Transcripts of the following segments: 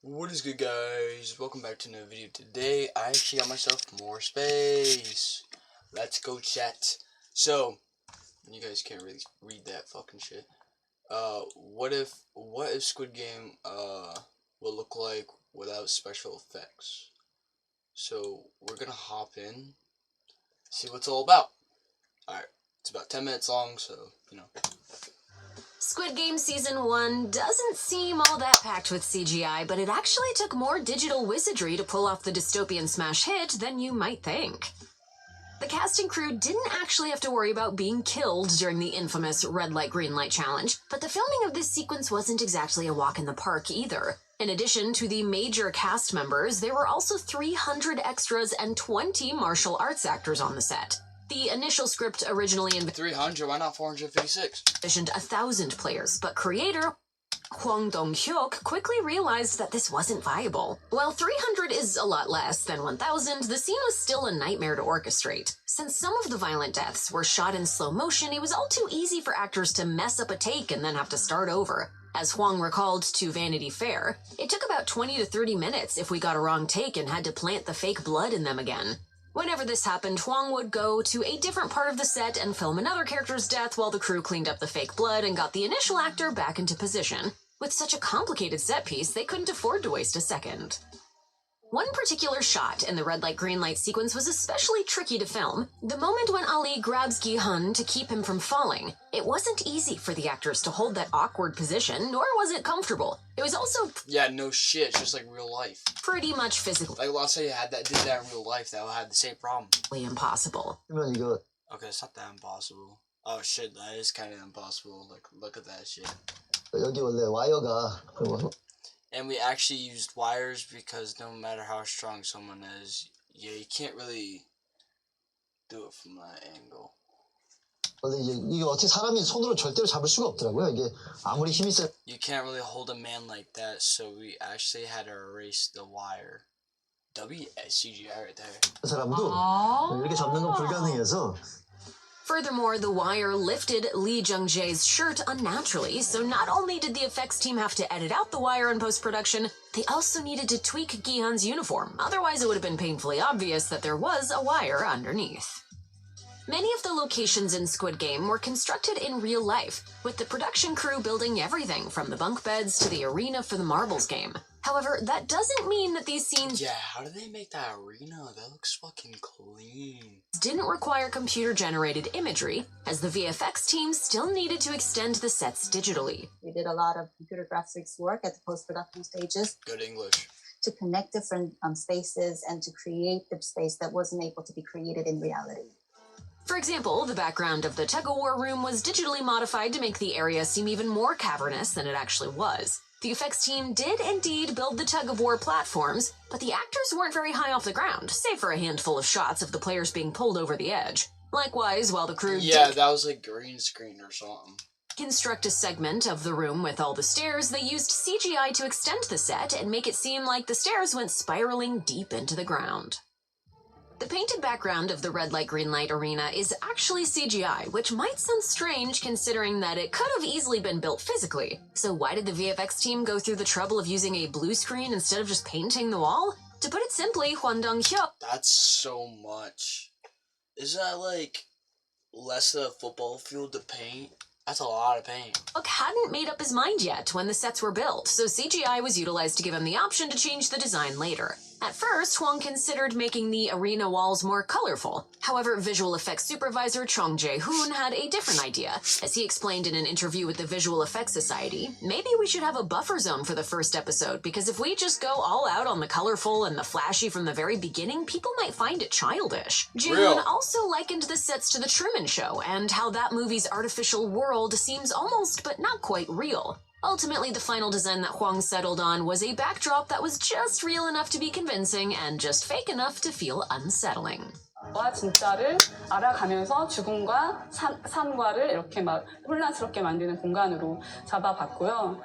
What is good, guys? Welcome back to another video. Today I actually got myself more space. Let's go chat. So you guys can't really read that fucking shit. What if Squid Game will look like without special effects? So we're gonna hop in, see what it's all about. Alright, it's about 10 minutes long, so you know. Squid Game Season 1 doesn't seem all that packed with CGI, but it actually took more digital wizardry to pull off the dystopian smash hit than you might think. The cast and crew didn't actually have to worry about being killed during the infamous red light green light challenge, but the filming of this sequence wasn't exactly a walk in the park either. In addition to the major cast members, there were also 300 extras and 20 martial arts actors on the set. The initial script originally 300, why not 456? envisioned 1,000 players, but creator Hwang Dong-hyuk quickly realized that this wasn't viable. While 300 is a lot less than 1,000, the scene was still a nightmare to orchestrate. Since some of the violent deaths were shot in slow motion, it was all too easy for actors to mess up a take and then have to start over. As Hwang recalled to Vanity Fair, it took about 20 to 30 minutes if we got a wrong take and had to plant the fake blood in them again. Whenever this happened, Hwang would go to a different part of the set and film another character's death while the crew cleaned up the fake blood and got the initial actor back into position. With such a complicated set piece, they couldn't afford to waste a second. One particular shot in the red light green light sequence was especially tricky to film. The moment when Ali grabs Gi-hun to keep him from falling. It wasn't easy for the actors to hold that awkward position, nor was it comfortable. It was also no shit, it's just like real life. Pretty much physically Like, let's say you did that in real life, that would have the same problem. Impossible. Okay, it's not that impossible. Oh shit, that is kind of impossible. Like, look at that shit. And we actually used wires because no matter how strong someone is, you can't really do it from that angle. You can't really hold a man like that, so we actually had to erase the wire. CGI right there. Furthermore, the wire lifted Lee Jung-jae's shirt unnaturally, so not only did the effects team have to edit out the wire in post-production, they also needed to tweak Gi-hun's uniform, otherwise it would have been painfully obvious that there was a wire underneath. Many of the locations in Squid Game were constructed in real life, with the production crew building everything from the bunk beds to the arena for the marbles game. However, that doesn't mean that these scenes how do they make that arena? That looks fucking clean. Didn't require computer-generated imagery, as the VFX team still needed to extend the sets digitally. We did a lot of computer graphics work at the post-production stages. Good English. To connect different spaces and to create the space that wasn't able to be created in reality. For example, the background of the tug-of-war room was digitally modified to make the area seem even more cavernous than it actually was. The effects team did indeed build the tug-of-war platforms, but the actors weren't very high off the ground, save for a handful of shots of the players being pulled over the edge. Likewise, while the crew that was like green screen or something. Construct a segment of the room with all the stairs, they used CGI to extend the set and make it seem like the stairs went spiraling deep into the ground. The painted background of the red light green light arena is actually CGI, which might sound strange considering that it could have easily been built physically. So why did the VFX team go through the trouble of using a blue screen instead of just painting the wall? To put it simply, Hwang Dong-hyuk. That's so much. Isn't that like less than a football field to paint? That's a lot of paint. Hadn't made up his mind yet when the sets were built, so CGI was utilized to give him the option to change the design later. At first, Hwang considered making the arena walls more colorful. However, visual effects supervisor Chung Jae-hoon had a different idea. As he explained in an interview with the Visual Effects Society, maybe we should have a buffer zone for the first episode, because if we just go all out on the colorful and the flashy from the very beginning, people might find it childish. Jae-hoon also likened the sets to The Truman Show, and how that movie's artificial world seems almost but not quite real. Ultimately, the final design that Hwang settled on was a backdrop that was just real enough to be convincing and just fake enough to feel unsettling. 진짜를 알아가면서 죽음과 삶과를 이렇게 막 혼란스럽게 만드는 공간으로 잡아봤고요.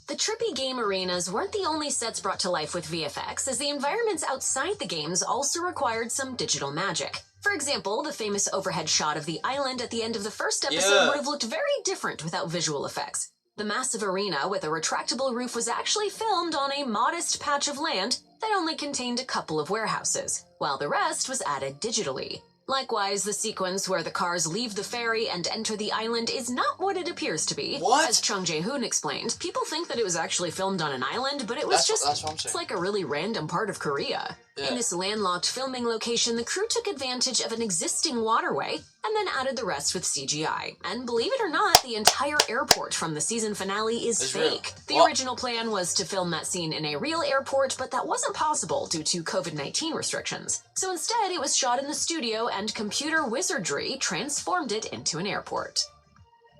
The trippy game arenas weren't the only sets brought to life with VFX, as the environments outside the games also required some digital magic. For example, the famous overhead shot of the island at the end of the first episode would have looked very different without visual effects. The massive arena with a retractable roof was actually filmed on a modest patch of land that only contained a couple of warehouses, while the rest was added digitally. Likewise, the sequence where the cars leave the ferry and enter the island is not what it appears to be. What? As Chung Jae-hoon explained, people think that it was actually filmed on an island, but it was That's what I'm saying. it's like a really random part of Korea. Yeah. In this landlocked filming location, the crew took advantage of an existing waterway and then added the rest with CGI. And believe it or not, the entire airport from the season finale is It's fake. real. The What? original plan was to film that scene in a real airport, but that wasn't possible due to COVID-19 restrictions. So instead, it was shot in the studio and computer wizardry transformed it into an airport.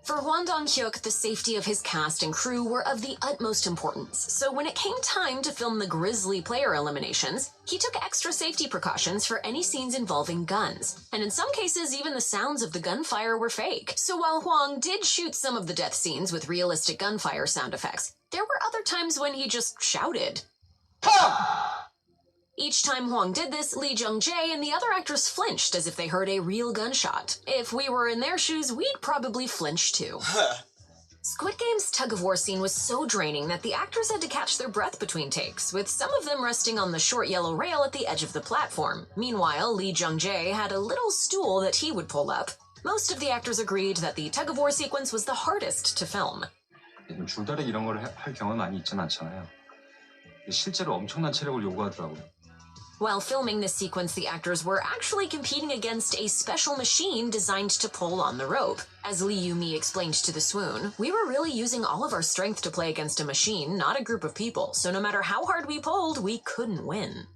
For Hwang Dong-hyuk, the safety of his cast and crew were of the utmost importance, so when it came time to film the grisly player eliminations, he took extra safety precautions for any scenes involving guns, and in some cases even the sounds of the gunfire were fake. So while Hwang did shoot some of the death scenes with realistic gunfire sound effects, there were other times when he just shouted. Each time Hwang did this, Lee Jung-jae and the other actors flinched as if they heard a real gunshot. If we were in their shoes, we'd probably flinch too. Squid Game's tug-of-war scene was so draining that the actors had to catch their breath between takes, with some of them resting on the short yellow rail at the edge of the platform. Meanwhile, Lee Jung-jae had a little stool that he would pull up. Most of the actors agreed that the tug-of-war sequence was the hardest to film. 줄다리기 이런 걸 할 경험이 많이 있진 않잖아요. 실제로 엄청난 체력을 요구하더라고요. While filming this sequence, the actors were actually competing against a special machine designed to pull on the rope. As Lee Yu-mi explained to The Swoon, we were really using all of our strength to play against a machine, not a group of people, so no matter how hard we pulled, we couldn't win.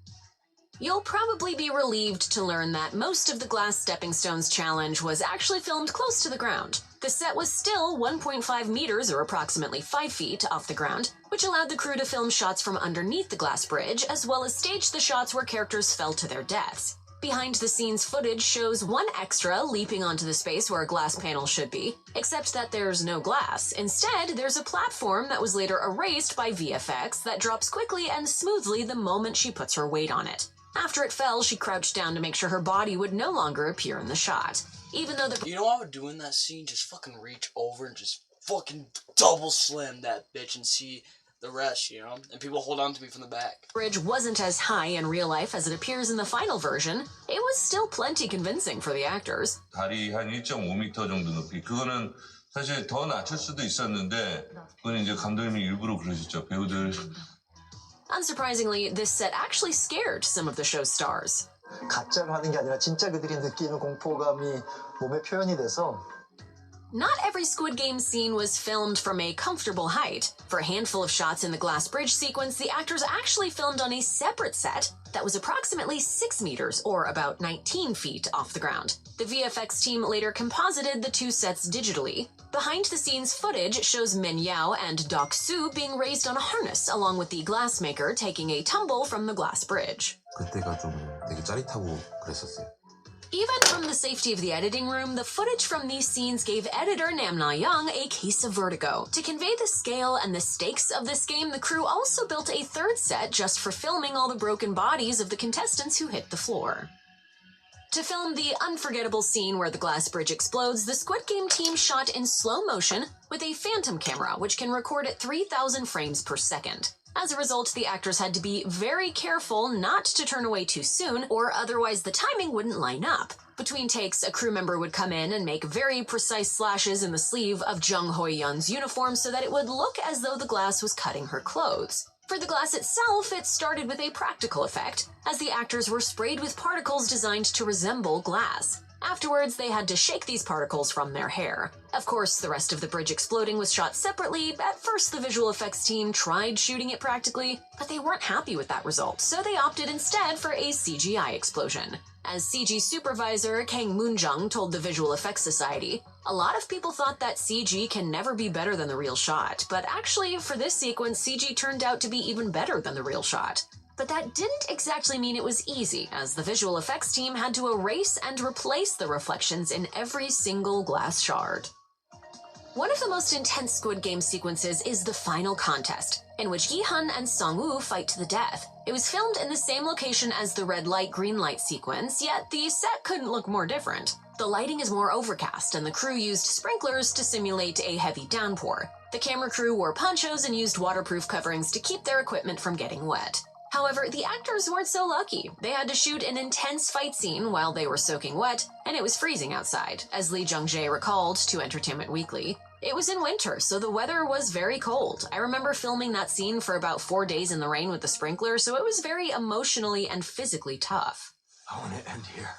You'll probably be relieved to learn that most of the Glass Stepping Stones challenge was actually filmed close to the ground. The set was still 1.5 meters or approximately 5 feet off the ground, which allowed the crew to film shots from underneath the glass bridge, as well as stage the shots where characters fell to their deaths. Behind-the-scenes footage shows one extra leaping onto the space where a glass panel should be, except that there's no glass. Instead, there's a platform that was later erased by VFX that drops quickly and smoothly the moment she puts her weight on it. After it fell, she crouched down to make sure her body would no longer appear in the shot. Even though the You know what I would do in that scene? Just fucking reach over and just fucking double slam that bitch and see the rest, you know? And people hold on to me from the back. bridge wasn't as high in real life as it appears in the final version, it was still plenty convincing for the actors. 다리 한 1.5m 정도 높이. 그거는 사실 더 낮출 수도 있었는데 그건 이제 감독님이 일부러 그러셨죠. 배우들. Unsurprisingly, this set actually scared some of the show's stars. 가짜로 하는 게 아니라 진짜 그들이 느끼는 공포감이 몸에 표현이 돼서 Not every Squid Game scene was filmed from a comfortable height. For a handful of shots in the glass bridge sequence, the actors actually filmed on a separate set that was approximately 6 meters, or about 19 feet, off the ground. The VFX team later composited the two sets digitally. Behind-the-scenes footage shows Min Yao and Dok Soo being raised on a harness, along with the glassmaker taking a tumble from the glass bridge. 그때가 좀 되게 짜릿하고 그랬었어요. Even from the safety of the editing room, the footage from these scenes gave editor Nam Na-young a case of vertigo. To convey the scale and the stakes of this game, the crew also built a third set just for filming all the broken bodies of the contestants who hit the floor. To film the unforgettable scene where the glass bridge explodes, the Squid Game team shot in slow motion with a phantom camera, which can record at 3,000 frames per second. As a result, the actors had to be very careful not to turn away too soon, or otherwise the timing wouldn't line up. Between takes, a crew member would come in and make very precise slashes in the sleeve of Jung Hoi-yeon's uniform so that it would look as though the glass was cutting her clothes. For the glass itself, it started with a practical effect, as the actors were sprayed with particles designed to resemble glass. Afterwards, they had to shake these particles from their hair. Of course, the rest of the bridge exploding was shot separately. At first, the visual effects team tried shooting it practically, but they weren't happy with that result, so they opted instead for a CGI explosion. As CG supervisor Kang Moon-jung told the Visual Effects Society, a lot of people thought that CG can never be better than the real shot, but actually, for this sequence, CG turned out to be even better than the real shot. But that didn't exactly mean it was easy, as the visual effects team had to erase and replace the reflections in every single glass shard. One of the most intense Squid Game sequences is the final contest, in which Gi-hun and Song-woo fight to the death. It was filmed in the same location as the red light, green light sequence, yet the set couldn't look more different. The lighting is more overcast, and the crew used sprinklers to simulate a heavy downpour. The camera crew wore ponchos and used waterproof coverings to keep their equipment from getting wet. However, the actors weren't so lucky. They had to shoot an intense fight scene while they were soaking wet, and it was freezing outside, as Lee Jung-jae recalled to Entertainment Weekly. It was in winter, so the weather was very cold. I remember filming that scene for about 4 days in the rain with the sprinkler, so it was very emotionally and physically tough. I want to end here.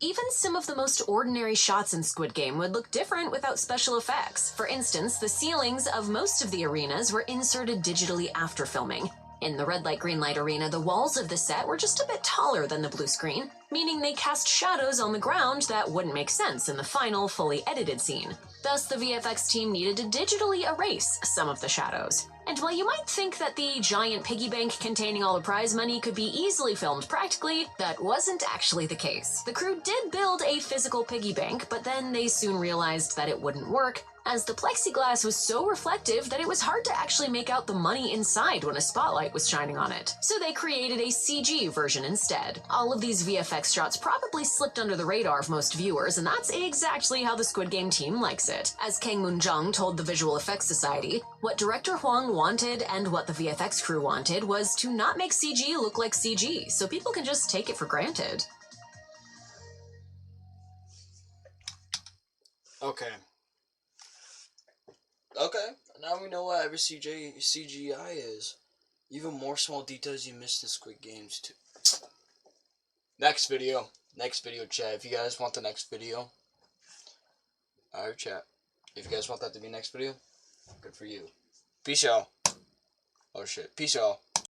Even some of the most ordinary shots in Squid Game would look different without special effects. For instance, the ceilings of most of the arenas were inserted digitally after filming. In the red light, green light arena, the walls of the set were just a bit taller than the blue screen, meaning they cast shadows on the ground that wouldn't make sense in the final, fully edited scene. Thus, the VFX team needed to digitally erase some of the shadows. And while you might think that the giant piggy bank containing all the prize money could be easily filmed practically, that wasn't actually the case. The crew did build a physical piggy bank, but then they soon realized that it wouldn't work, as the plexiglass was so reflective that it was hard to actually make out the money inside when a spotlight was shining on it. So they created a CG version instead. All of these VFX shots probably slipped under the radar of most viewers, and that's exactly how the Squid Game team likes it. As Kang Moon-jung told the Visual Effects Society, what director Hwang wanted and what the VFX crew wanted was to not make CG look like CG, so people can just take it for granted. Okay. Okay, now we know what every CGI is. Even more small details you missed in Squid Games too. Next video, chat. If you guys want the next video, alright, chat. If you guys want that to be next video, good for you. Peace, y'all. Oh shit, peace, y'all.